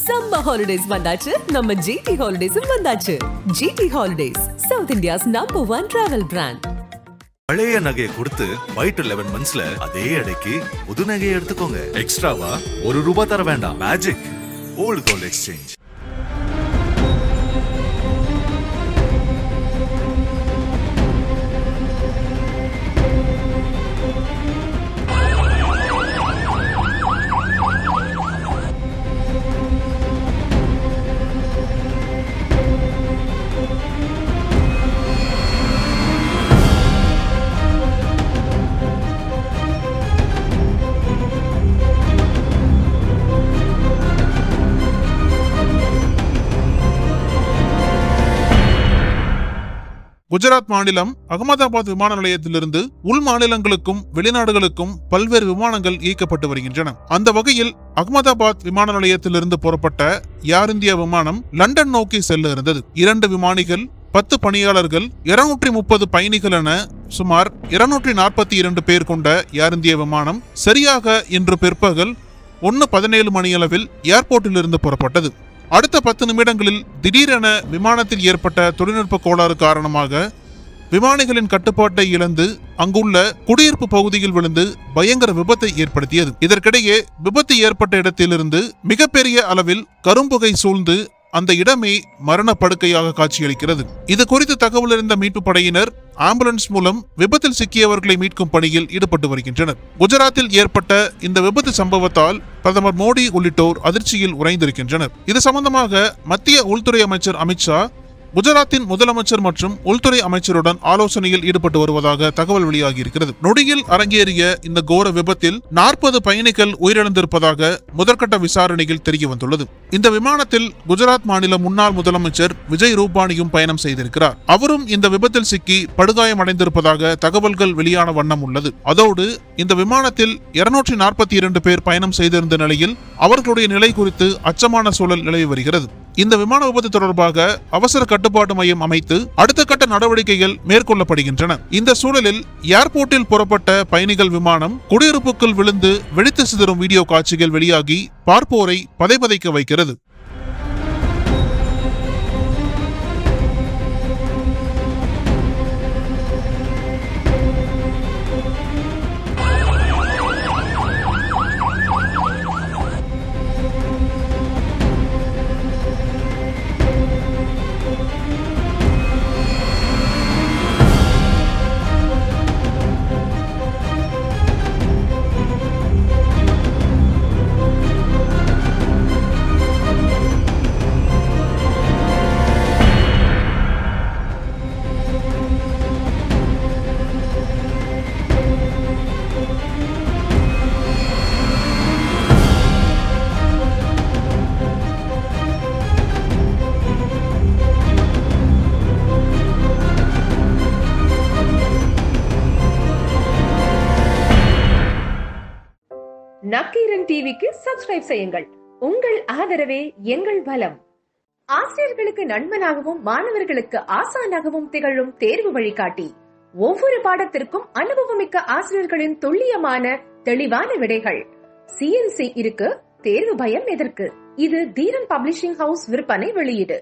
Summer holidays வந்தாச்சு, நம்ம GT ஹாலிடேஸும் வந்தாச்சு. GT holidays, South India's number 1 travel brand. பழைய நகையை கொடுத்து வைட் 11 மந்த்ஸ்ல அதே அடைக்கு புது நகையை எடுத்துக்கோங்க. எக்ஸ்ட்ராவா ₹1 தர வேண்டாம். Magic old gold exchange. Gujarat மாநிலம் அகமதாபாத் விமான நிலையத்திலிருந்து உள் மாநிலங்களுக்கும் வெளிநாடுகளுக்கும் பல்வேறு விமானங்கள் இயக்கப்பட்டு வருகின்றன. அந்த வகையில் அகமதாபாத் விமான நிலையத்திலிருந்து புறப்பட்ட ஏர் இந்தியா விமானம் லண்டன் நோக்கி செல்ல இருந்தது. 2 விமானிகள், 10 பணியாளர்கள், 230 பயணிகள் என சுமார் 242 பேர் கொண்ட ஏர் இந்தியா விமானம் சரியாக இன்று பிற்பகல் 1:17 மணியளவில் ஏர்போர்ட்டில் இருந்து புறப்பட்டது. அடுத்த 10 நிமிடங்களில் திடீரென விமானத்தில் ஏற்பட்ட தொழில்நுட்ப கோளாறு காரணமாக விமானிகளின் கட்டுப்பாட்டை இழந்து அங்குள்ள குடியிருப்பு பகுதியில் விழுந்து பயங்கர விபத்தை ஏற்படுத்தியது. இதற்கிடையே விபத்து ஏற்பட்ட இடத்திலிருந்து மிகப்பெரிய அளவில் கரும்புகை சூழ்ந்து அந்த இடமே மரண படுக்கையாக காட்சியளிக்கிறது. இது குறித்து தகவல் அறிந்த மீட்பு படையினர் ஆம்புலன்ஸ் மூலம் விபத்தில் சிக்கியவர்களை மீட்கும் பணியில் ஈடுபட்டு வருகின்றனர். குஜராத்தில் ஏற்பட்ட இந்த விபத்து சம்பவத்தால் பிரதமர் மோடி உள்ளிட்டோர் அதிர்ச்சியில் உறைந்திருக்கின்றனர். இது சம்பந்தமாக மத்திய உள்துறை அமைச்சர் அமித்ஷா குஜராத்தின் முதலமைச்சர் மற்றும் உள்துறை அமைச்சருடன் ஆலோசனையில் ஈடுபட்டு வருவதாக தகவல் வெளியாகி இருக்கிறது. நொடியில் அரங்கேறிய இந்த கோர விபத்தில் 40 பயணிகள் உயிரிழந்திருப்பதாக முதற்கட்ட விசாரணையில் தெரிய வந்துள்ளது. இந்த விமானத்தில் குஜராத் மாநில முன்னாள் முதலமைச்சர் விஜய் ரூபானியும் பயணம் செய்திருக்கிறார். அவரும் இந்த விபத்தில் சிக்கி படுகாயமடைந்திருப்பதாக தகவல்கள் வெளியான வண்ணம் உள்ளது. அதோடு இந்த விமானத்தில் 242 பேர் பயணம் செய்திருந்த நிலையில் அவர்களுடைய நிலை குறித்து அச்சமான சூழல் நிலவி வருகிறது. இந்த விமான விபத்து தொடர்பாக அவசர கட்டுப்பாட்டு மையம் அமைத்து அடுத்த கட்ட நடவடிக்கைகள் மேற்கொள்ளப்படுகின்றன. இந்த சூழலில் ஏர்போர்ட்டில் புறப்பட்ட பயணிகள் விமானம் குடியிருப்புக்குள் விழுந்து வெடித்து சிதறும் வீடியோ காட்சிகள் வெளியாகி பார்ப்போரை பதைபதைக்க வைக்கிறது. நக்கீரன் டிவிக்கு சப்ஸ்கிரைப் செய்யுங்கள். உங்கள் ஆதரவே எங்கள் பலம். ஆசிரியர்களுக்கு நண்பனாகவும் மாணவர்களுக்கு ஆசானாகவும் திகழும் தேர்வு வழிகாட்டி. ஒவ்வொரு பாடத்திற்கும் அனுபவமிக்க ஆசிரியர்களின் துல்லியமான தெளிவான விடைகள். CNC இருக்கு, தேர்வு பயம் எதற்கு? இது தீரன் பப்ளிஷிங் ஹவுஸ் விற்பனை வெளியீடு.